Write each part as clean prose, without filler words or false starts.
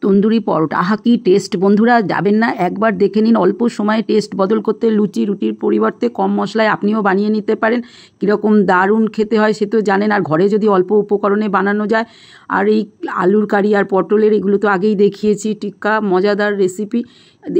তন্দুরি পরোটা, আহা কি টেস্ট! বন্ধুরা যাবেন না, একবার দেখে নিন। অল্প সময়ে টেস্ট বদল করতে লুচি রুটির পরিবর্তে কম মশলায় আপনিও বানিয়ে নিতে পারেন। কীরকম দারুণ খেতে হয় সে তো জানেন, আর ঘরে যদি অল্প উপকরণে বানানো যায়। আর এই আলুর কারি আর পটলের এগুলো তো আগেই দেখিয়েছি, টিক্কা মজাদার রেসিপি,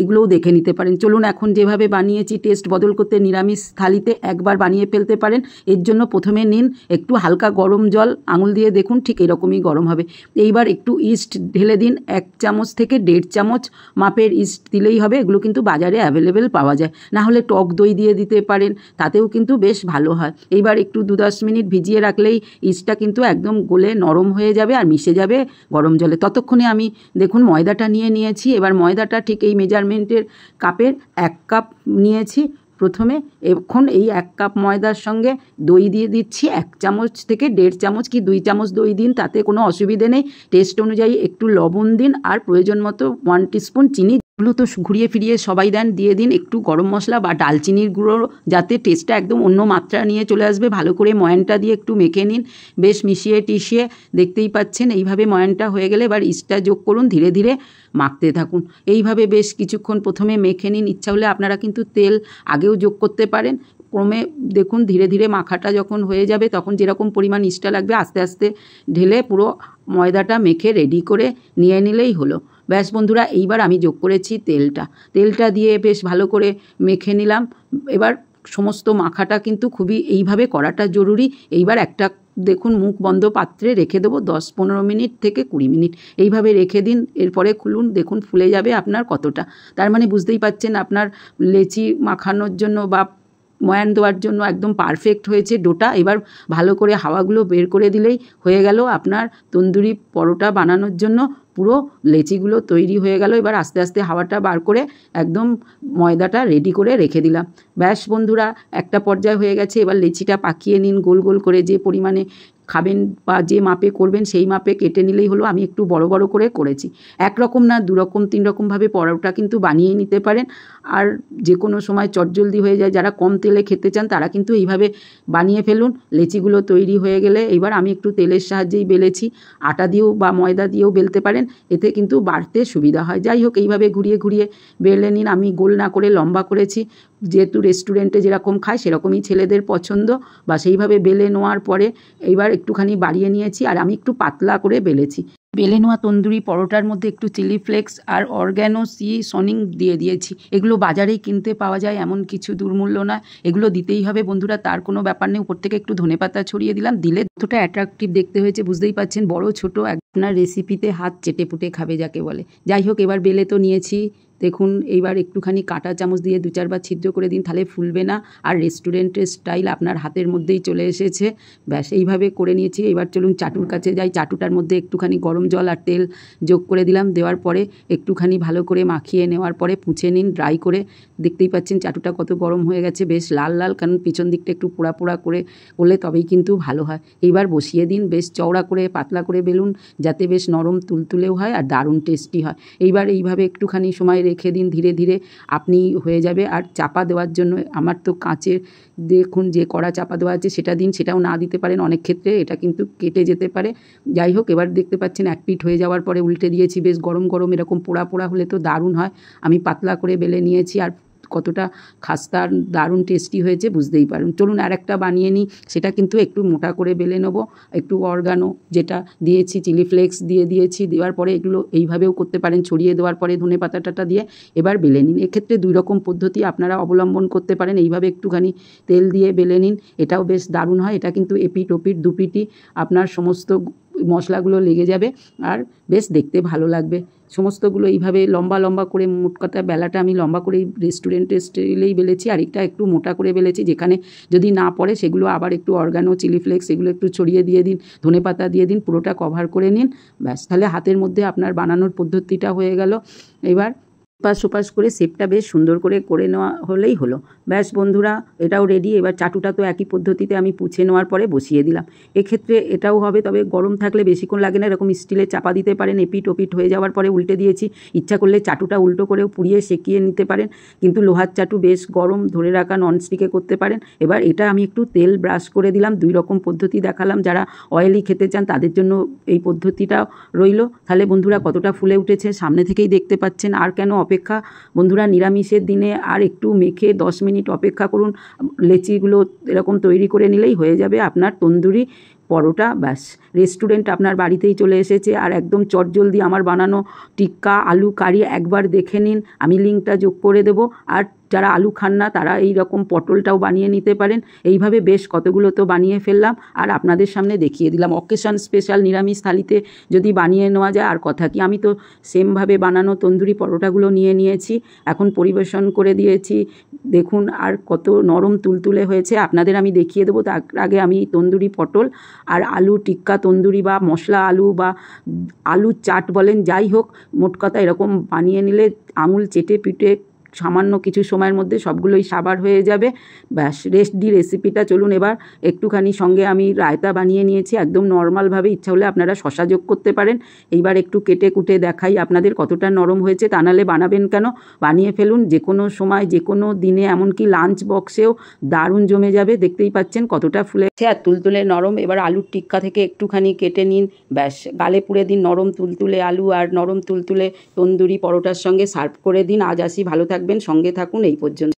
এগুলোও দেখে নিতে পারেন। চলুন এখন যেভাবে বানিয়েছি টেস্ট বদল করতে নিরামিষ থালিতে একবার বানিয়ে ফেলতে পারেন। এর জন্য প্রথমে নিন একটু হালকা গরম জল, আঙুল দিয়ে দেখুন ঠিক এরকমই গরম হবে। এইবার একটু ইস্ট ঢেলে দিন, 1 চামচ থেকে 1.5 চামচ মাপের ইস্ট দিলেই হবে। এগুলো কিন্তু বাজারে অ্যাভেলেবেল পাওয়া যায়, না হলে টক দই দিয়ে দিতে পারেন, তাতেও কিন্তু বেশ ভালো হয়। এইবার একটু 2-10 মিনিট ভিজিয়ে রাখলেই ইস্টটা কিন্তু একদম গলে নরম হয়ে যাবে আর মিশে যাবে গরম জলে। ততক্ষণে আমি দেখুন ময়দাটা নিয়ে নিয়েছি। এবার ময়দাটা ঠিক এই মেজারমেন্টের কাপের 1 কাপ নিয়েছি প্রথমে। এখন এই 1 কাপ ময়দার সঙ্গে দই দিয়ে দিচ্ছি 1 চামচ থেকে 1.5 চামচ কি 2 চামচ দই দিন, তাতে কোনো অসুবিধে নেই। টেস্ট অনুযায়ী একটু লবণ দিন আর প্রয়োজন মতো 1 টিস্পুন চিনি। এগুলো তো ঘুরিয়ে ফিরিয়ে সবাই দেন, দিয়ে দিন একটু গরম মশলা বা ডালচিনির গুঁড়ো, যাতে টেস্টটা একদম অন্য মাত্রা নিয়ে চলে আসবে। ভালো করে ময়ানটা দিয়ে একটু মেখে নিন, বেশ মিশিয়ে টিশিয়ে। দেখতেই পাচ্ছেন এইভাবে ময়ানটা হয়ে গেলে এবার ইস্টটা যোগ করুন, ধীরে ধীরে মাখতে থাকুন। এইভাবে বেশ কিছুক্ষণ প্রথমে মেখে নিন। ইচ্ছা হলে আপনারা কিন্তু তেল আগেও যোগ করতে পারেন। ক্রমে দেখুন ধীরে ধীরে মাখাটা যখন হয়ে যাবে তখন যেরকম পরিমাণ ইস্টটা লাগবে আস্তে আস্তে ঢেলে পুরো ময়দাটা মেখে রেডি করে নিয়ে নিলেই হলো। ব্যাস বন্ধুরা, এইবার আমি যোগ করেছি তেলটা দিয়ে বেশ ভালো করে মেখে নিলাম। এবার সমস্ত মাখাটা কিন্তু খুবই এইভাবে করাটা জরুরি। এইবার একটা দেখুন মুখ বন্ধ পাত্রে রেখে দেবো 10-15 মিনিট থেকে 20 মিনিট, এইভাবে রেখে দিন। এরপরে খুলুন, দেখুন ফুলে যাবে আপনার কতটা। তার মানে বুঝতেই পাচ্ছেন আপনার লেচি মাখানোর জন্য বা ময়ান দেওয়ার জন্য একদম পারফেক্ট হয়েছে ডোটা। এবার ভালো করে হাওয়াগুলো বের করে দিলেই হয়ে গেল আপনার তন্দুরি পরোটা বানানোর জন্য পুরো লেচিগুলো তৈরি হয়ে গেল। এবার আস্তে আস্তে হাওয়াটা বার করে একদম ময়দাটা রেডি করে রেখে দিলাম। ব্যাস বন্ধুরা, একটা পর্যায়ে হয়ে গেছে। এবার লেচিটা পাকিয়ে নিন গোল গোল করে, যে পরিমাণে খাবেন বা যে মাপে করবেন সেই মাপে কেটে নিলেই হলো। আমি একটু বড় বড় করে করেছি। একরকম না 2 রকম 3 রকমভাবে পরোটা কিন্তু বানিয়ে নিতে পারেন। আর যে কোনো সময় চটজলদি হয়ে যায়, যারা কম তেলে খেতে চান তারা কিন্তু এইভাবে বানিয়ে ফেলুন। লেচিগুলো তৈরি হয়ে গেলে এইবার আমি একটু তেলের সাহায্যেই বেলেছি, আটা দিয়েও বা ময়দা দিয়েও বেলতে পারেন, এতে কিন্তু বাড়তে সুবিধা হয়। যাই হোক, এইভাবে ঘুরিয়ে ঘুরিয়ে বেলে নিন। আমি গোল না করে লম্বা করেছি, যেহেতু রেস্টুরেন্টে যেরকম খায় সেরকমই ছেলেদের পছন্দ, বা সেইভাবে বেলে নেওয়ার পরে এইবার একটুখানি বাড়িয়ে নিয়েছি আর আমি একটু পাতলা করে বেলেছি। বেলে নেওয়া তন্দুরি পরোটার মধ্যে একটু চিলি ফ্লেক্স আর অরগ্যানো সিজনিং দিয়ে দিয়েছি। এগুলো বাজারেই কিনতে পাওয়া যায়, এমন কিছু দুর্মূল্য না, এগুলো দিতেই হবে বন্ধুরা, তার কোনো ব্যাপার নেই। উপর থেকে একটু ধনেপাতা ছড়িয়ে দিলাম, দিলে কতটা অ্যাট্রাকটিভ দেখতে হয়েছে বুঝতেই পাচ্ছেন। বড় ছোট আপনার রেসিপিতে হাত চেটেপুটে খাবে যাকে বলে। যাই হোক, এবার বেলে তো নিয়েছি দেখুন। এইবার একটুখানি কাঁটা চামচ দিয়ে 2-4 বার ছিদ্র করে দিন, তাহলে ফুলবে না আর রেস্টুরেন্টের স্টাইল আপনার হাতের মধ্যেই চলে এসেছে। ব্যাস এইভাবে করে নিয়েছি। এবার চলুন চাটুর কাছে যাই। চাটুটার মধ্যে একটুখানি গরম জল আর তেল যোগ করে দিলাম। দেওয়ার পরে একটুখানি ভালো করে মাখিয়ে নেওয়ার পরে পুঁছে নিন ড্রাই করে। দেখতেই পাচ্ছেন চাটুটা কত গরম হয়ে গেছে, বেশ লাল লাল, কারণ পিছন দিকটা একটু পোড়া পোড়া করে করলে তবেই কিন্তু ভালো হয়। এইবার বসিয়ে দিন, বেশ চওড়া করে পাতলা করে বেলুন, যাতে বেশ নরম তুলতুলেও হয় আর দারুণ টেস্টি হয়। এইবার এইভাবে একটুখানি সময় রেখে দিন, ধীরে ধীরে আপনি হয়ে যাবে। আর চাপা দেওয়ার জন্য আমার তো কাঁচের দেখুন যে কড়া চাপা দেওয়া আছে সেটা দিন, সেটাও না দিতে পারেন অনেক ক্ষেত্রে, এটা কিন্তু কেটে যেতে পারে। যাই হোক, এবার দেখতে পাচ্ছেন এক পিঠ হয়ে যাওয়ার পরে উল্টে দিয়েছি। বেশ গরম গরম এরকম পোড়া পোড়া হলে তো দারুণ হয়। আমি পাতলা করে বেলে নিয়েছি, আর কতটা খাস্তা দারুণ টেস্টি হয়েছে বুঝতেই পারুন। চলুন আর একটা বানিয়ে নিই, সেটা কিন্তু একটু মোটা করে বেলে নেবো। একটু অরগানো যেটা দিয়েছি, চিলি ফ্লেক্স দিয়ে দিয়েছি, দেওয়ার পরে এগুলো এইভাবেও করতে পারেন, ছড়িয়ে দেওয়ার পরে ধনেপাতা টাটা দিয়ে এবার বেলে নিন। এক্ষেত্রে 2 রকম পদ্ধতি আপনারা অবলম্বন করতে পারেন। এইভাবে একটুখানি তেল দিয়ে বেলে নিন, এটাও বেশ দারুণ হয়। এটা কিন্তু এপিঠ ওপিঠ দুপিঠই আপনার সমস্ত মশলাগুলো লেগে যাবে আর বেশ দেখতে ভালো লাগবে। সমস্তগুলো এইভাবে লম্বা লম্বা করে, মোট কথা বেলাটা আমি লম্বা করেই রেস্টুরেন্টের স্টাইলেই বেলেছি, আর একটা একটু মোটা করে বেলেছি। যেখানে যদি না পড়ে সেগুলো আবার একটু অরগানো চিলি ফ্লেক্স এগুলো একটু ছড়িয়ে দিয়ে দিন, ধনেপাতা দিয়ে দিন, পুরোটা কভার করে নিন। ব্যাস, তাহলে হাতের মধ্যে আপনার বানানোর পদ্ধতিটা হয়ে গেল। এবার এপাশ ওপাশ করে শেপটা বেশ সুন্দর করে নেওয়া হলেই হলো। ব্যাস বন্ধুরা, এটাও রেডি। এবার চাটুটা তো একই পদ্ধতিতে আমি পুছে নেওয়ার পরে বসিয়ে দিলাম। এক্ষেত্রে এটাও হবে, তবে গরম থাকলে বেশিক্ষণ লাগে না। এরকম স্টিলে চাপা দিতে পারেন, এপিট ওপিট হয়ে যাওয়ার পরে উল্টে দিয়েছি। ইচ্ছা করলে চাটুটা উল্টো করেও পুড়িয়ে সেঁকিয়ে নিতে পারেন, কিন্তু লোহার চাটু বেশ গরম, ধরে রাখা ননস্টিকে করতে পারেন। এবার এটা আমি একটু তেল ব্রাশ করে দিলাম। 2 রকম পদ্ধতি দেখালাম, যারা অয়েলি খেতে চান তাদের জন্য এই পদ্ধতিটা রইল। তাহলে বন্ধুরা কতটা ফুলে উঠেছে সামনে থেকেই দেখতে পাচ্ছেন। আর কেন অপেক্ষা বন্ধুরা, নিরামিষের দিনে আর একটু মেখে 10 মিনিট অপেক্ষা করুন। লেচিগুলো এরকম তৈরি করে নিলেই হয়ে যাবে আপনার তন্দুরি পরোটা। ব্যাস, রেস্টুরেন্ট আপনার বাড়িতেই চলে এসেছে। আর একদম চটজলদি আমার বানানো টিক্কা আলু কারি একবার দেখে নিন, আমি লিঙ্কটা যোগ করে দেবো। আর যারা আলু খান না তারা এই রকম পটলটাও বানিয়ে নিতে পারেন। এইভাবে বেশ কতগুলো তো বানিয়ে ফেললাম আর আপনাদের সামনে দেখিয়ে দিলাম। অকেশন স্পেশাল নিরামিষ থালিতে যদি বানিয়ে নেওয়া যায় আর কথা কি। আমি তো সেমভাবে বানানো তন্দুরি পরোটাগুলো নিয়ে নিয়েছি, এখন পরিবেশন করে দিয়েছি। দেখুন আর কত নরম তুলতুলে হয়েছে, আপনাদের আমি দেখিয়ে দেবো। তার আগে আমি তন্দুরি পটল আর আলু টিক্কা তন্দুরি বা মশলা আলু বা আলু চাট বলেন, যাই হোক, মোট কথা এরকম বানিয়ে নিলে আঙুল চেটে পিটে সামান্য কিছু সময়ের মধ্যে সবগুলোই সাবার হয়ে যাবে। ব্যাস রেডি রেসিপিটা। চলুন এবার একটুখানি সঙ্গে আমি রায়তা বানিয়ে নিয়েছি একদম নর্মালভাবে। ইচ্ছা হলে আপনারা শসা যোগ করতে পারেন। এইবার একটু কেটে কুটে দেখাই আপনাদের কতটা নরম হয়েছে। তা নাহলে বানাবেন কেন, বানিয়ে ফেলুন যে কোনো সময় যে কোনো দিনে, এমনকি লাঞ্চ বক্সেও দারুণ জমে যাবে। দেখতেই পাচ্ছেন কতটা ফুলেছে আর তুলতুলে নরম। এবার আলুর টিক্কা থেকে একটুখানি কেটে নিন, ব্যাস গালে পুড়ে দিন। নরম তুলতুলে আলু আর নরম তুলতুলে তন্দুরি পরোটার সঙ্গে সার্ভ করে দিন। আজ আসি, ভালো থাকবেন, সঙ্গে থাকুন। এই পর্যন্ত।